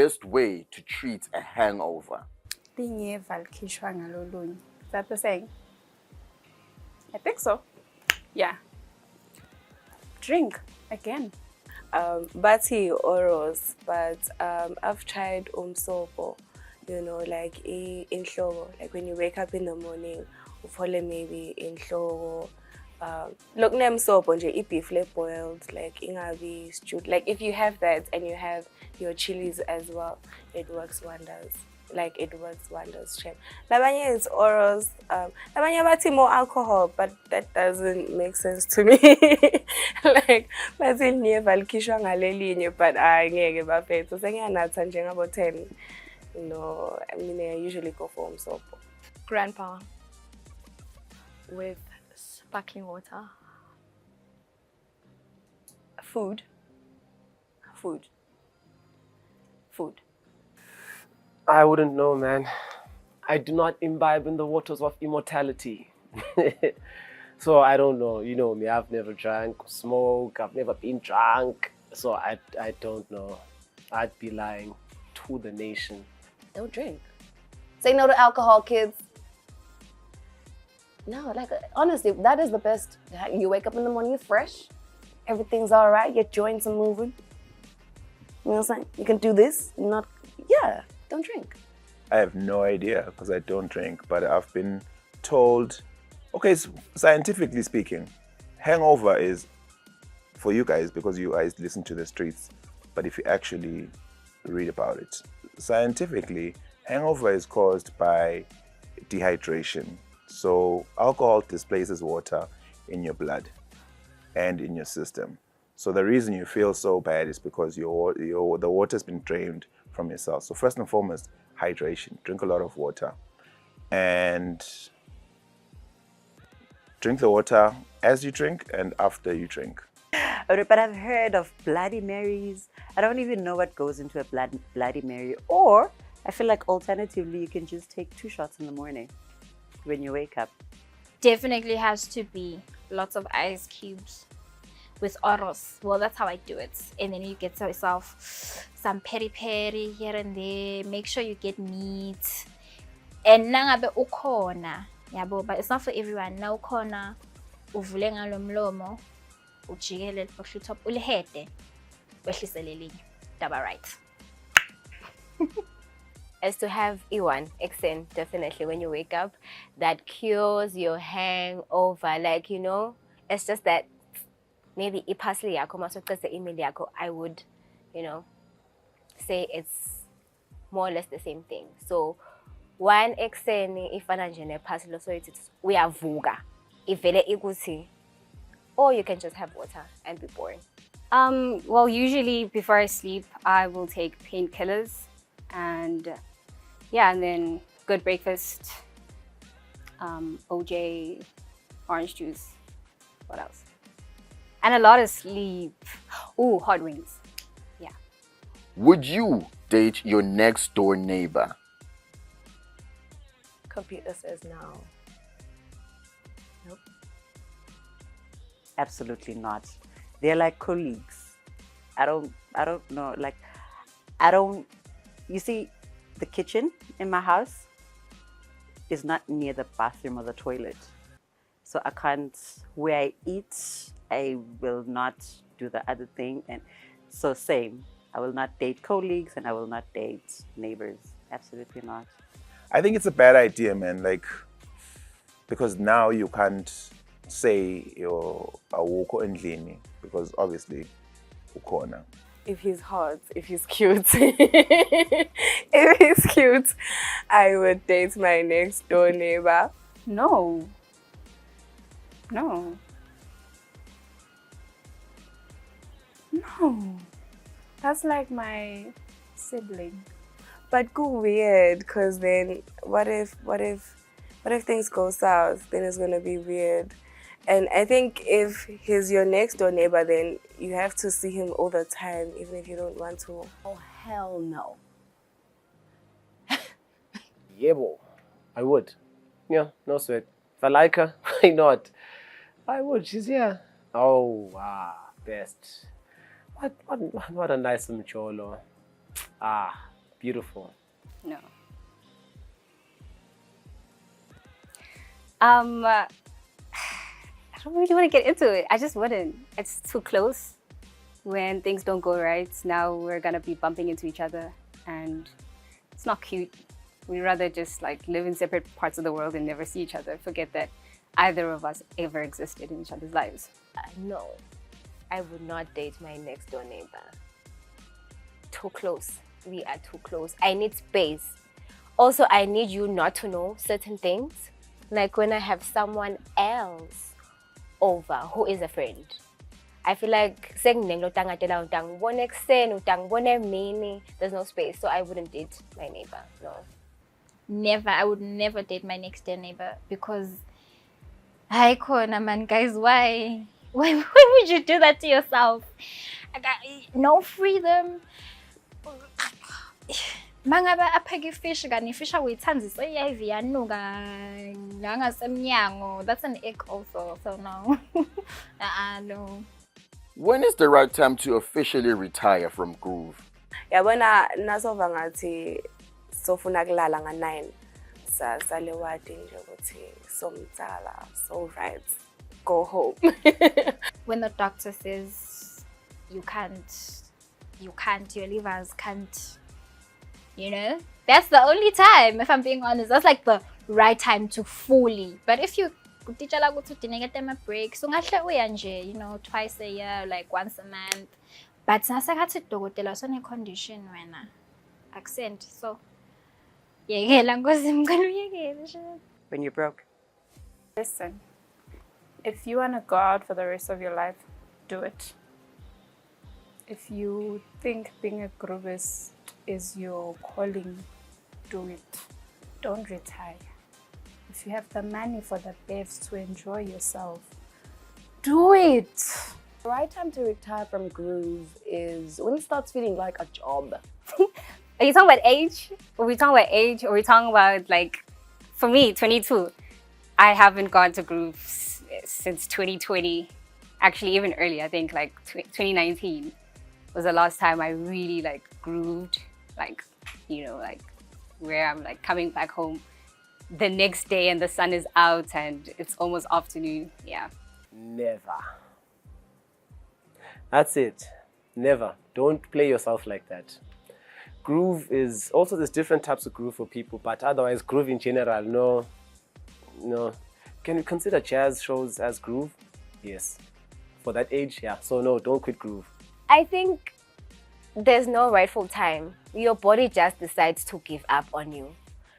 best way to treat a hangover? Is that the saying? I think so. Yeah. Drink again. Bathi oros, but I've tried umsobo, like in shogo, like when you wake up in the morning, ufole maybe in shogo. Look, nem sobo nje beef boiled, like ingabi stewed. Like if you have that and you have your chilies as well, it works wonders. Like it works wonders, chef. Labanye is oros. Labanye bathi more alcohol, but that doesn't make sense to me. Like bathi niye valkishwa ngalelinye, but ngeke bafethu. Sengiyanatha njengabo 10. No, I mean I usually go for umsobo. Grandpa with sparkling water. Food. I wouldn't know, man. I do not imbibe in the waters of immortality. So I don't know. You know me, I've never drank, smoked, I've never been drunk. So I don't know. I'd be lying to the nation. Don't drink. Say no to alcohol, kids. No, like honestly, that is the best. You wake up in the morning, you're fresh. Everything's all right. Your joints are moving. You know what I'm saying? You can do this. Don't drink. I have no idea because I don't drink, but I've been told, okay, scientifically speaking, hangover is for you guys because you guys listen to the streets. But if you actually read about it, scientifically, hangover is caused by dehydration. So alcohol displaces water in your blood and in your system. So the reason you feel so bad is because the water's been drained from your cells. So first and foremost, hydration. Drink a lot of water. And drink the water as you drink and after you drink. But I've heard of Bloody Marys. I don't even know what goes into a Bloody Mary. Or I feel like alternatively, you can just take 2 shots in the morning when you wake up. Definitely has to be lots of ice cubes with oros. Well, that's how I do it. And then you get yourself some peri-peri here and there. Make sure you get meat. And nangabe ukhona, yabo, but it's not for everyone. Na ukhona, uvule ngalo mlomo, ujikele liphoshe top, ulihede, wehlise lelinye. Daba right. Is to have Iwan, Exen, definitely when you wake up, that cures your hangover. Like, it's just that maybe ipasli yako masokase email yako, I would, say it's more or less the same thing. So one Exen ifana nje nepasli so it's uyavuka ivele ikuthi, or you can just have water and be boring. Well, usually before I sleep, I will take painkillers and and then good breakfast, OJ, orange juice, what else? And a lot of sleep. Ooh, hot wings. Yeah. Would you date your next door neighbor? Computer says no. Nope. Absolutely not. They're like colleagues. I don't know. Like, you see, the kitchen in my house is not near the bathroom or the toilet. So I can't, where I eat, I will not do the other thing. And so same, I will not date colleagues and I will not date neighbors. Absolutely not. I think it's a bad idea, man. Like, because now you can't say you're a woko endlini because obviously ukona. If he's hot, if he's cute, if he's cute, I would date my next door neighbor. No. That's like my sibling. But go weird, cause then what if things go south? Then it's gonna be weird. And I think if he's your next door neighbor, then you have to see him all the time, even if you don't want to. Oh, hell no. Yeah, bo. I would. Yeah, no sweat. If I like her, why not? I would. She's here. Oh, wow. Best. What a nice mcholo. Ah. Beautiful. No. I don't really want to get into it. I just wouldn't. It's too close. When things don't go right, now we're gonna be bumping into each other, and it's not cute. We'd rather just like live in separate parts of the world and never see each other. Forget that either of us ever existed in each other's lives. No, I would not date my next door neighbor. Too close. We are too close. I need space. Also, I need you not to know certain things. Like when I have someone else over who is a friend. I feel like there's no space, so I wouldn't date my neighbor. No. Never. I would never date my next door neighbor because, hi, Kona, man, guys, why? Why would you do that to yourself? I got no freedom. Mangaba apheke fish kani fish awuyithanzisa iyayive yanuka ngangasemnyango. That's an ick also, so no. No. When is the right time to officially retire from groove? Yabona nasova ngathi sofuna kulala nga9 salewadi nje ukuthi somtsala, so right, go home. When the doctor says you can't, your livers can't, that's the only time, if I'm being honest. That's like the right time to fully. But if you teacher like to get them a break, so twice a year, like once a month. But since I got to do a condition when accent, so When you're broke. Listen, if you want to go out for the rest of your life, do it. If you think being a groovist is your calling, do it. Don't retire. If you have the money for the bevs to enjoy yourself, do it. The right time to retire from groove is when it starts feeling like a job. Are you talking about age? Are we talking about age? Or are we talking about, like, for me, 22? I haven't gone to groove since 2020. Actually, even earlier, I think like 2019 was the last time I really like grooved, like, like where I'm like coming back home the next day and the sun is out and it's almost afternoon. Yeah. Never. That's it. Never. Don't play yourself like that. Groove is also, there's different types of groove for people, but otherwise groove in general, no. Can you consider jazz shows as groove? Yes. For that age, yeah. So no, don't quit groove. I think there's no rightful time. Your body just decides to give up on you.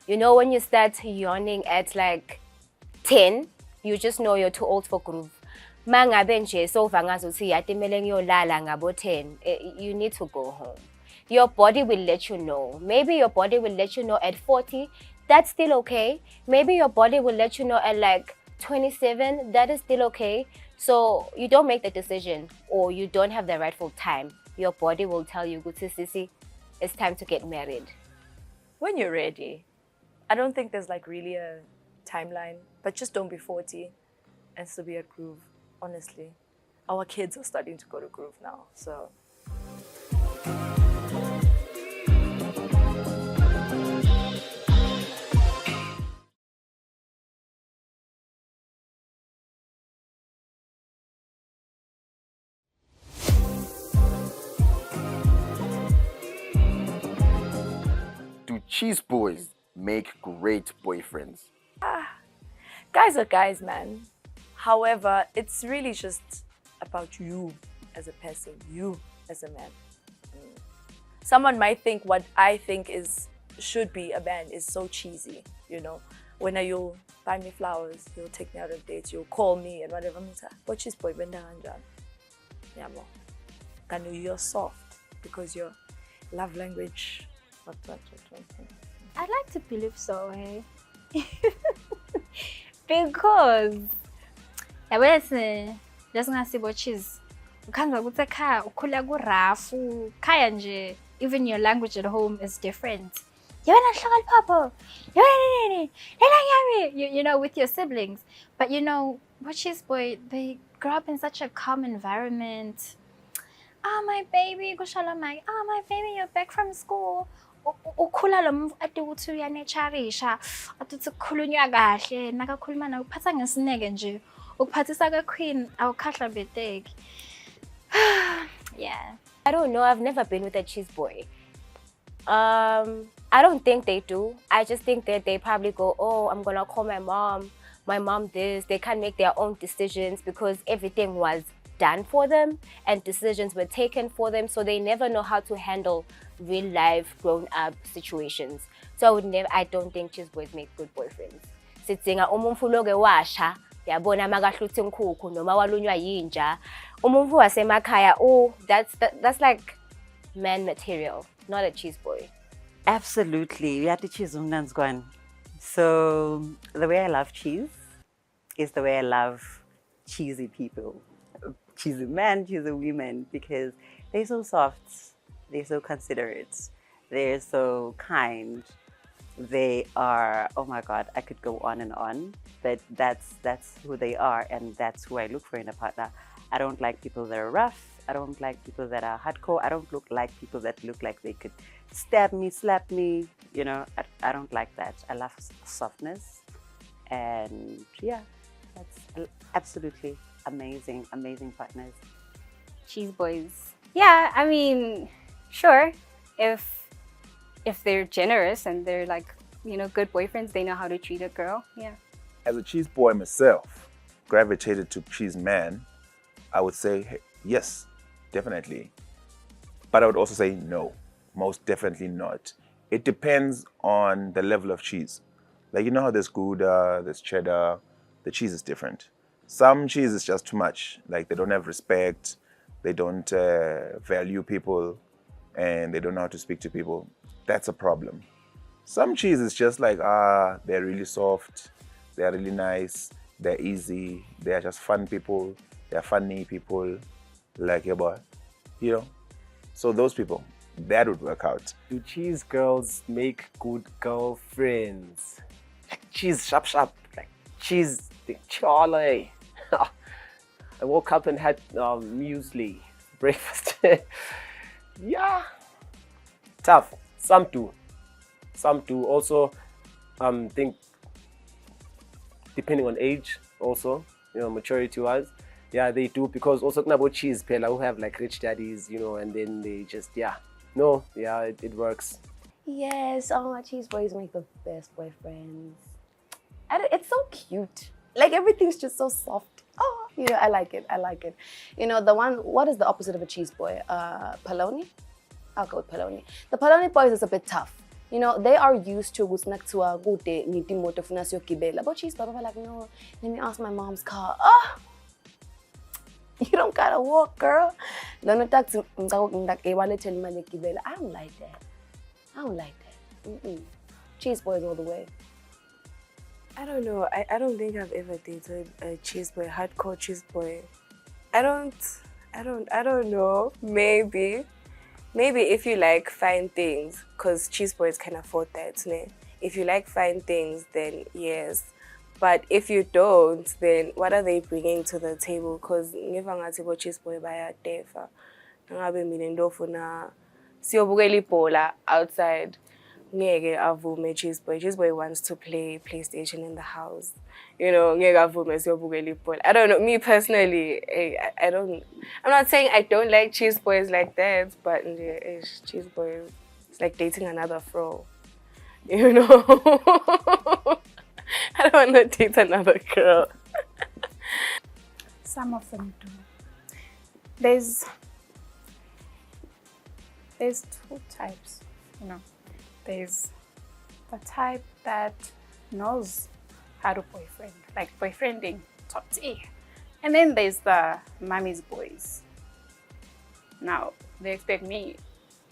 When you start yawning at like 10, you just know you're too old for groove. Mangabe nje sova ngazuthi yatimele ngiyolala ngabo 10, you need to go home. Your body will let you know. Maybe your body will let you know at 40, that's still okay. Maybe your body will let you know at like 27, that is still okay. So you don't make the decision or you don't have the rightful time. Your body will tell you, Sisi, it's time to get married. When you're ready. I don't think there's like really a timeline, but just don't be 40 and still be at groove, honestly. Our kids are starting to go to groove now, so. Do cheese boys make great boyfriends? Guys are guys, man. However, it's really just about you as a person, you as a man. Someone might think what I think should be a man is so cheesy, When you'll buy me flowers, you'll take me out on dates, you'll call me and whatever. But cheese boy, benda kanjani? Yabo. Kanu, you're soft because your love language. What. I'd like to believe so, hey? Because just ngasi bochiz ukhanza ukuthi ekhaya ukhula kurafu khaya nje, even your language at home is different. With your siblings. But bochiz boy, they grow up in such a calm environment. Oh, my baby, my baby, you're back from school. ukhula lo muntu ade ukuthi uyanecharisha ade uthi kukhulunywa kahle nakakhuluma nawe uphatha ngesineke nje ukuphathisa kwequeen awukhahlabeteki. Yeah. I don't know. I've never been with a cheese boy. I don't think they do. I just think that they probably go, oh, I'm gonna call my mom this. They can't make their own decisions because everything was done for them and decisions were taken for them, so they never know how to handle real life grown up situations. So I don't think cheese boys make good boyfriends. Sitsinga umumfuloke washa yabona makahluthi nkukhu noma walunywa yinja umumfu wasemakhaya. Oh, that's like man material, not a cheese boy. Absolutely. We had to choose umnanzgwan. So the way I love cheese is the way I love cheesy people. Cheesy men, cheesy women, because they're so soft, they're so considerate, they're so kind. They are, oh my God, I could go on and on, but that's who they are, and that's who I look for in a partner. I don't like people that are rough. I don't like people that are hardcore. I don't like people that look like they could stab me, slap me. You know, I don't like that. I love softness. And yeah, that's absolutely amazing, amazing partners. Cheese boys. Yeah, I mean, sure. If they're generous and they're like, you know, good boyfriends, they know how to treat a girl. Yeah. As a cheese boy myself, gravitated to cheese man, I would say yes, definitely. But I would also say no, most definitely not. It depends on the level of cheese. Like, you know how there's Gouda, there's cheddar, the cheese is different. Some cheese is just too much. Like, they don't have respect, they don't value people, and they don't know how to speak to people. That's a problem. Some cheese is just like, they're really soft, they're really nice, they're easy, they're just fun people, they're funny people, like your boy, you know? So those people, that would work out. Do cheese girls make good girlfriends? Like cheese sharp, like cheese Charlie. I woke up and had muesli breakfast. Yeah, tough. Some do. Also, think depending on age, also, you know, maturity-wise, yeah, they do, because also talking about cheese, pela who have like rich daddies, you know, and then they just it works. Yes, oh, my cheese boys make the best boyfriends. It's so cute. Like, everything's just so soft. Oh, you know, I like it. You know, what is the opposite of a cheese boy? Polony? I'll go with Polony. The Polony boys is a bit tough. You know, they are used to what's next to a good day, but cheese boys are like, no, let me ask my mom's car. Oh, you don't gotta walk, girl. I don't like that. Cheese boys all the way. I don't know. I don't think I've ever dated a cheese boy, hardcore cheese boy. I don't know. Maybe if you like fine things, because cheese boys can afford that. Ne? If you like fine things, then yes. But if you don't, then what are they bringing to the table? Because never ngathi bo cheese boy bayadefa. Ngabe mina ndofuna siyobukela ibhola outside. Ngeke avume cheese boy. Cheese boy wants to play PlayStation in the house. You know, ngeke avume siyobukela ibhola. I don't know. Me personally, I don't. I'm not saying I don't like cheese boys like that, but cheese boys, it's like dating another fro. You know. I don't want to date another girl. Some of them do. There's two types, you know. There's the type that knows how to boyfriend, like boyfriending, top tier. And then there's the mommy's boys. Now, they expect me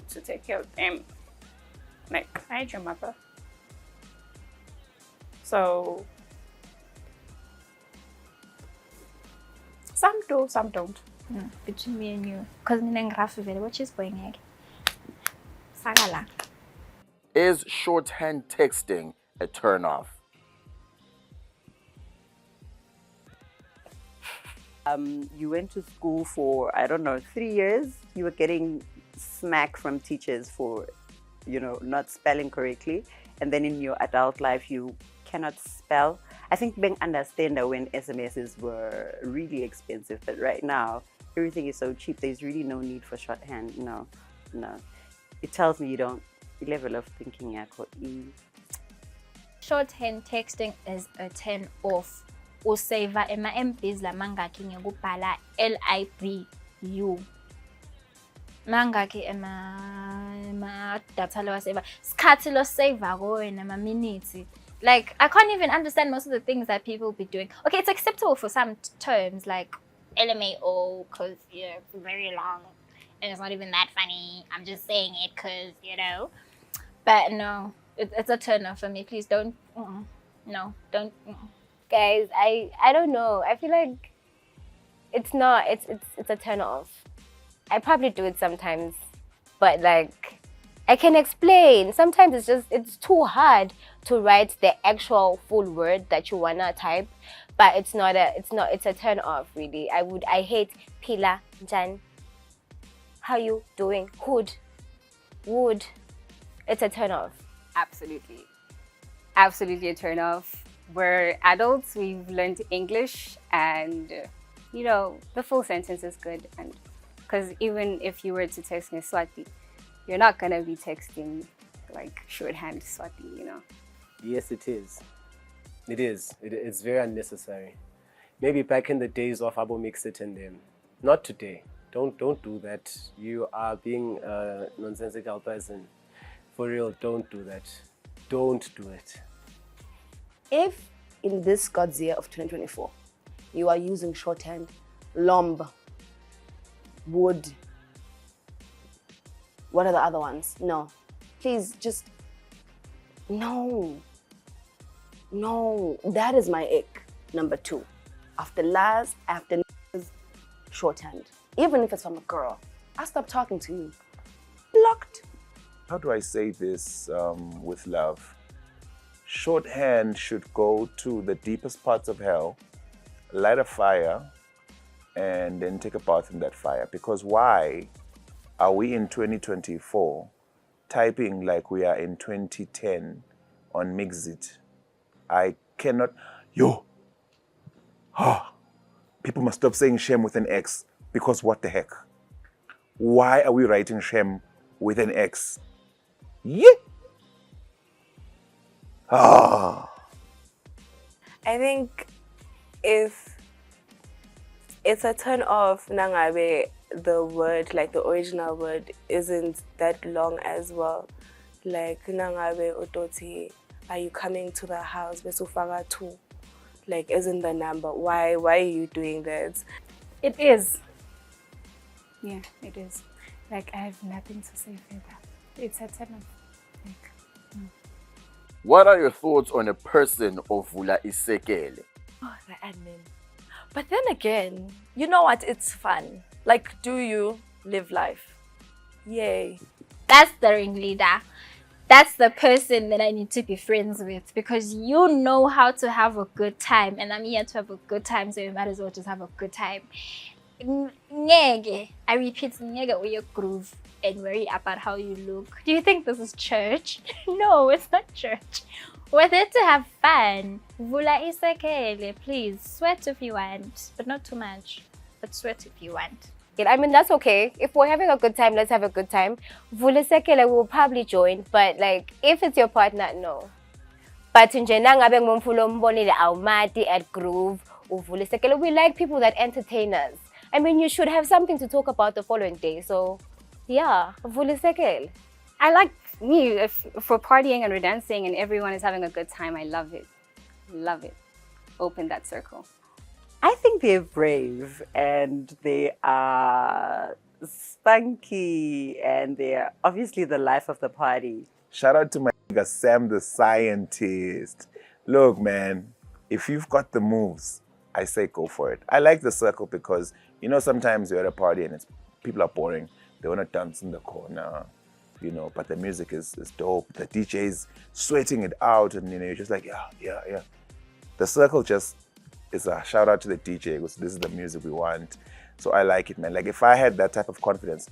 to take care of them. Like, I ain't your mother. So, some do, some don't. Between me and you. Because I'm going what is going on? Sagala. Is shorthand texting a turnoff? You went to school for, I don't know, 3 years. You were getting smack from teachers for not spelling correctly. And then in your adult life, you cannot spell. I think being understand that when SMSs were really expensive, but right now, everything is so cheap. There's really no need for shorthand. No. It tells me you don't, the level of thinking yakho. Shorthand texting is a turn off. Useva ema MBs la mangaki ngekubhala LIBU. Mangaki ema data lo save. Skhathi lo save ko wena ma minutes. Like I can't even understand most of the things that people be doing. Okay, it's acceptable for some terms like LMAO because it's very long and it's not even that funny. I'm just saying it because But no, it's a turn off for me. Please don't. No, don't. Guys, I don't know. I feel like it's not. It's a turn off. I probably do it sometimes, but like I can explain. Sometimes it's too hard to write the actual full word that you wanna type, but it's a turn off really. I hate Pila, Jan. How you doing? Hood, wood. It's a turn off. Absolutely. Absolutely a turn off. We're adults, we've learned English, and the full sentence is good. And because even if you were to text me Swati, you're not gonna be texting like shorthand Swati, Yes, it is. It is. It's very unnecessary. Maybe back in the days of Abo Mix It and them. Not today. Don't do that. You are being a nonsensical person. For real, don't do that. Don't do it. If in this God's year of 2024, you are using shorthand, lomb, wood, what are the other ones? No. Please just, no. That is my ick, number 2. After shorthand. Even if it's from a girl, I stop talking to you. Blocked. How do I say this with love? Shorthand should go to the deepest parts of hell, light a fire, and then take a bath in that fire. Because why are we in 2024 typing like we are in 2010 on Mixit? I cannot. People must stop saying Shem with an X, because what the heck? Why are we writing Shem with an X? Yeah. I think if it's a turn off, nangabe the word, like the original word, isn't that long as well. Like nangabe utoti, are you coming to the house? Besufaka 2. Like isn't the number. Why are you doing that? It is. Yeah, it is. Like I have nothing to say further. It's a turn off. What are your thoughts on a person ovula isekele? Oh, the admin. But then again, you know what? It's fun. Like, do you live life? Yay. That's the ringleader. That's the person that I need to be friends with because you know how to have a good time, and I'm here to have a good time, so you might as well just have a good time. Ngeke, I repeat, ngeke uye groove and worry about how you look. Do you think this is church? No, it's not church. We're there to have fun. Vula isekele, please. Sweat if you want, but not too much. But sweat if you want. I mean, that's okay. If we're having a good time, let's have a good time. Vula isekele will probably join, but like, if it's your partner, no. But nje nangabe ngumfulo mbonile awumati at groove, uvula isekele. We like people that entertain us. I mean, you should have something to talk about the following day. So, yeah, vula isekele. I like me if we're partying and we're dancing and everyone is having a good time. I love it. Love it. Open that circle. I think they're brave and they are spunky and they're obviously the life of the party. Shout out to my nigga Sam the scientist. Look, man, if you've got the moves, I say go for it. I like the circle because, sometimes you're at a party and people are boring. They want to dance in the corner, but the music is dope. The DJ's sweating it out and, you're just like, yeah. The circle just is a shout out to the DJ because this is the music we want. So I like it, man. Like if I had that type of confidence,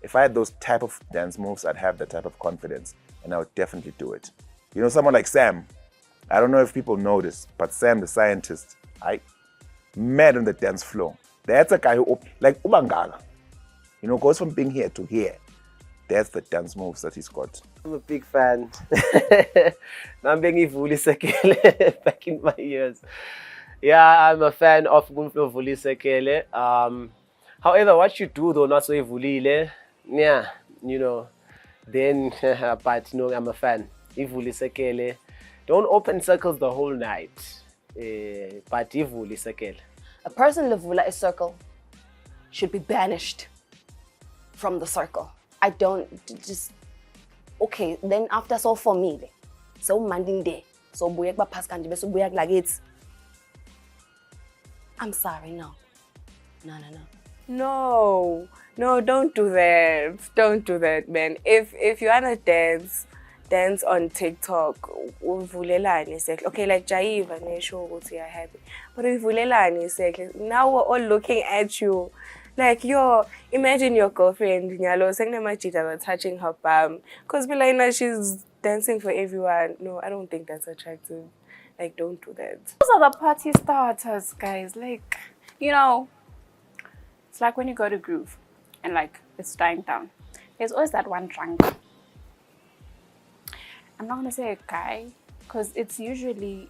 If I had those type of dance moves, I'd have that type of confidence, and I would definitely do it. You know, someone like Sam, I don't know if people know this, but Sam, the scientist, mad on the dance floor. That's a guy who, like Ubangala, you know, goes from being here to here. That's the dance moves that he's got. I'm a big fan. I'm being Vulisekele back in my years. Yeah, I'm a fan of Gunflo Vulisekele. However, what you do though, not so Vulile, yeah, you know, then, but no, I'm a fan. Vulisekele, don't open circles the whole night. But Vulisekele. A person livula a circle should be banished from the circle. I don't just okay. Then after so for me, so manding day, so buyak ba paskan so buyak like it's. I'm sorry, no. No, don't do that. Don't do that, man. If you wanna dance on TikTok, okay, like Jaiva and show what you're happy. But if now we're all looking at you. Like, imagine your girlfriend, Nyalo, saying that touching her bum. Because Milena, she's dancing for everyone. No, I don't think that's attractive. Like, don't do that. Those are the party starters, guys. Like, you know, it's like when you go to groove and like it's dying down. There's always that one drunk. I'm not gonna say a guy, because it's usually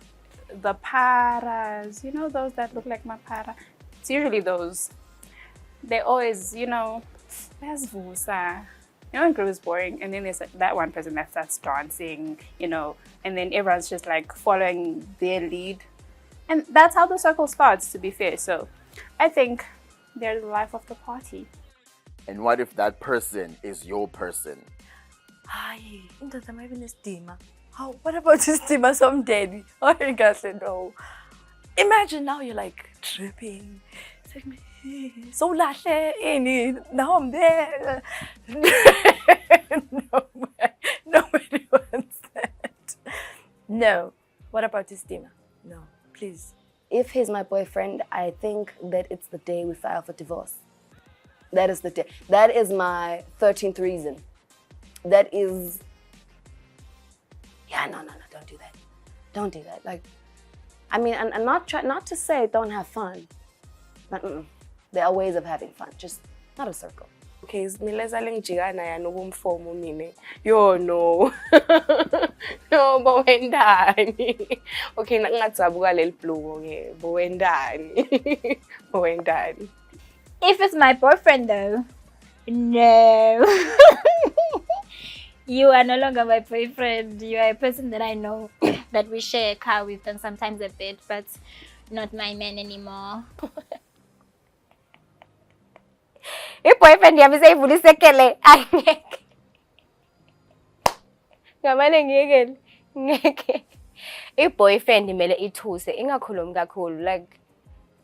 the paras, you know, those that look like my para. It's usually those. They always, you know, there's Vusa. You know, when group is boring, and then there's that one person that starts dancing, you know, and then everyone's just like following their lead. And that's how the circle starts, to be fair. So I think they're the life of the party. And what if that person is your person? Hi, what about this steamer some daddy? Oh my gosh, no. Imagine now you're like tripping. It's like, so lahle, now I'm there. Nobody wants that. No. What about this steamer? No, please. If he's my boyfriend, I think that it's the day we file for divorce. That is the day. That is my 13th reason. That is, yeah, no, don't do that. Don't do that. Like, I mean, and not to say don't have fun, but there are ways of having fun, just not a circle. Okay, yo, no. No, bowendani. Okay, nakatsabuka lel plugo ke. Bowendani. Bowendani. If it's my boyfriend though, no. You are no longer my boyfriend. You are a person that I know that we share a car with and sometimes a bed, but not my man anymore. If boyfriend yami seyivulisekele angeke. Ngamane ngeke. If boyfriend imele ithuse ingakhulumi kakhulu, like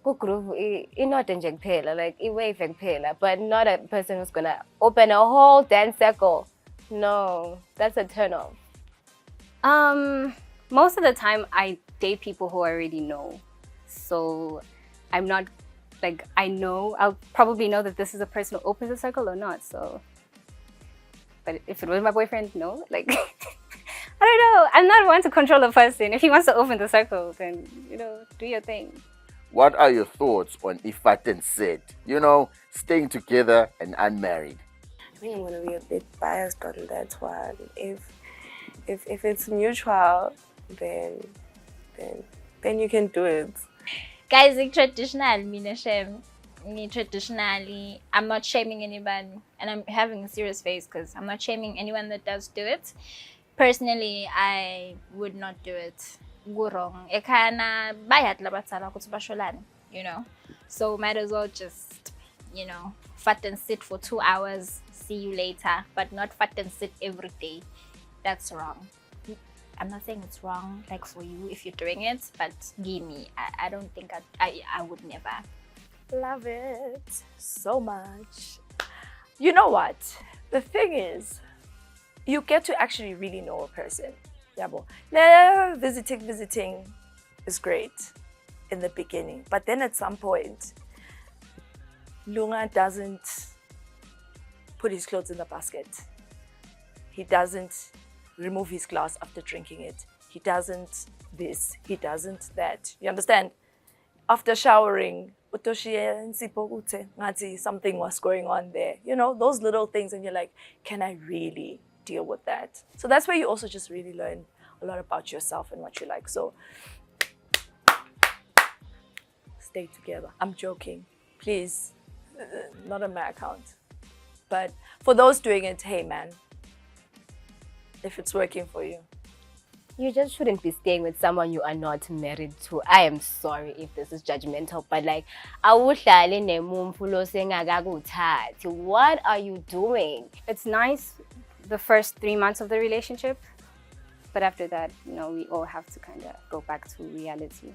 ku groove inode nje kuphela, like iwave kuphela, but not a person who's gonna open a whole dance circle. No, that's a turn off. Most of the time I date people who I already know. So I'm not like, I'll probably know that this is a person who opens a circle or not. So, but if it was my boyfriend, no, like, I don't know. I'm not one to control a person. If he wants to open the circle, then, you know, do your thing. What are your thoughts on Ifat and Sid? You know, staying together and unmarried. I think I'm gonna be a bit biased on that one. If it's mutual, then you can do it. Guys, like traditional, traditionally, I'm not shaming anyone, and I'm having a serious face because I'm not shaming anyone that does do it. Personally, I would not do it. Go wrong. You know, so might as well just, you know, fat and sit for 2 hours. See you later, but not fat and sit every day. That's wrong. I'm not saying it's wrong, like for you if you're doing it, but give me, I don't think I would never. Love it so much. You know what? The thing is, you get to actually really know a person. Yabo. Visiting is great in the beginning, but then at some point, Lunga doesn't put his clothes in the basket. He doesn't remove his glass after drinking it. He doesn't this, he doesn't that. You understand? After showering, something was going on there. You know, those little things, and you're like, can I really deal with that? So that's where you also just really learn a lot about yourself and what you like. So stay together. I'm joking. Please, not on my account. But for those doing it, hey man, if it's working for you. You just shouldn't be staying with someone you are not married to. I am sorry if this is judgmental, but like, what are you doing? It's nice the first 3 months of the relationship, but after that, you know, we all have to kind of go back to reality.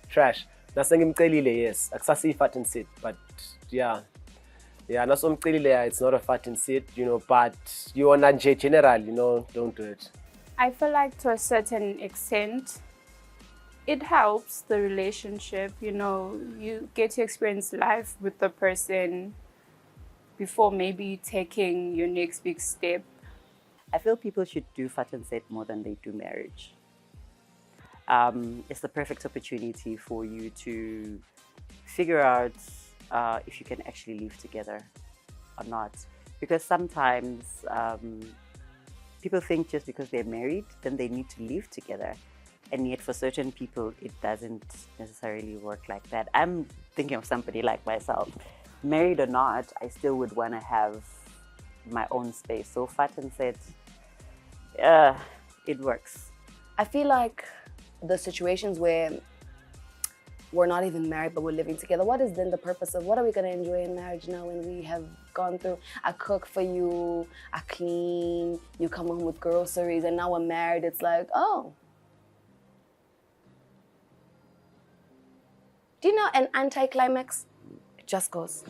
Trash. Nasengimcelile, yes. Akusasi fat and sit, but yeah. Yeah, nasomcelile, it's not a fat and sit, you know, but you are not general, you know, don't do it. I feel like to a certain extent, it helps the relationship. You know, you get to experience life with the person before maybe taking your next big step. I feel people should do fat and set more than they do marriage. It's the perfect opportunity for you to figure out if you can actually live together or not. Because sometimes people think just because they're married, then they need to live together. And yet for certain people, it doesn't necessarily work like that. I'm thinking of somebody like myself. Married or not, I still would want to have my own space. So fat and set, it works. I feel like the situations where we're not even married but we're living together, what is then the purpose of what are we going to enjoy in marriage now when we have gone through, I cook for you, I clean, you come home with groceries, and now we're married? It's like, oh, do you know an anticlimax? It just goes.